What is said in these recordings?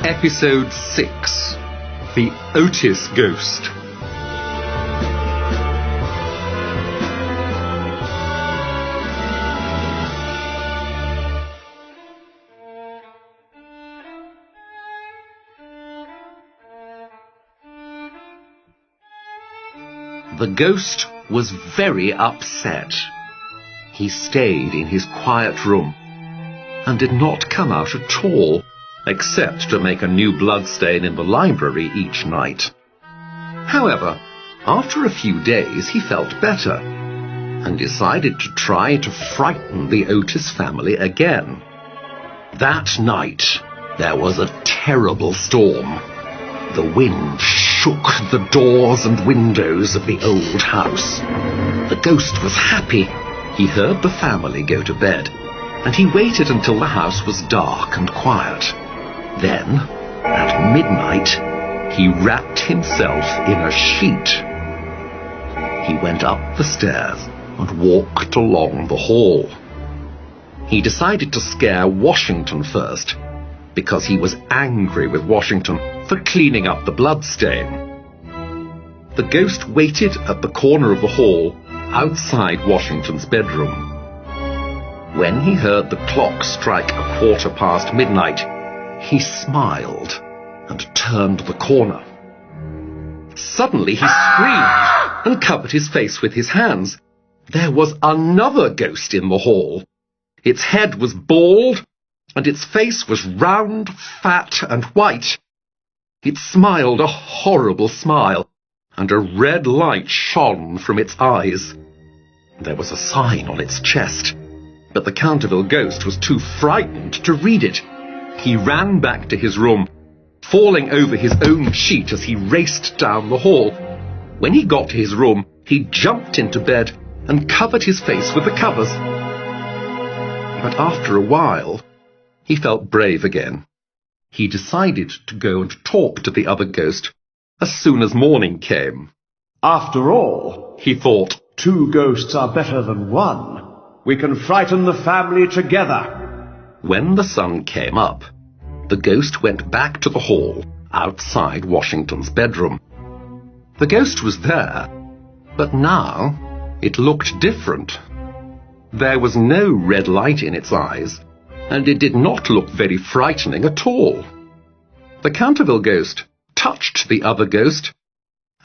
Episode 6. The Otis Ghost. The ghost was very upset. He stayed in his quiet room and did not come out at all, except to make a new bloodstain in the library each night. However, after a few days he felt better and decided to try to frighten the Otis family again. That night there was a terrible storm. The wind shook the doors and windows of the old house. The ghost was happy. He heard the family go to bed, and he waited until the house was dark and quiet. Then, at midnight, he wrapped himself in a sheet. He went up the stairs and walked along the hall. He decided to scare Washington first, because he was angry with Washington for cleaning up the bloodstain. The ghost waited at the corner of the hall outside Washington's bedroom. When he heard the clock strike 1/4 past midnight, he smiled and turned the corner. Suddenly he screamed and covered his face with his hands. There was another ghost in the hall. Its head was bald, and its face was round, fat, and white. It smiled a horrible smile, and a red light shone from its eyes. There was a sign on its chest, but the Canterville ghost was too frightened to read it. He ran back to his room, falling over his own sheet as he raced down the hall. When he got to his room, he jumped into bed and covered his face with the covers. But after a while, he felt brave again. He decided to go and talk to the other ghost as soon as morning came. After all, He thought, 2 ghosts are better than 1. We can frighten the family together. when the sun came up, the ghost went back to the hall outside Washington's bedroom. The ghost was there, but now it looked different. There was no red light in its eyes, and it did not look very frightening at all. The Canterville ghost touched the other ghost,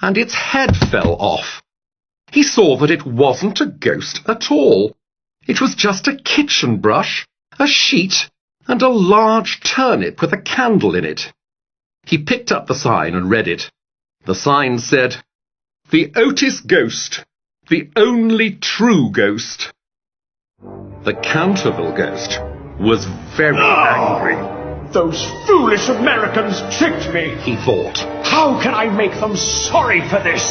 and its head fell off. He saw that it wasn't a ghost at all. It was just a kitchen brush, a sheet, and a large turnip with a candle in it. He picked up the sign and read it. The sign said, "The Otis Ghost, the only true ghost." The Canterville ghost was very angry. Those foolish Americans tricked me. He thought, How can I make them sorry for this?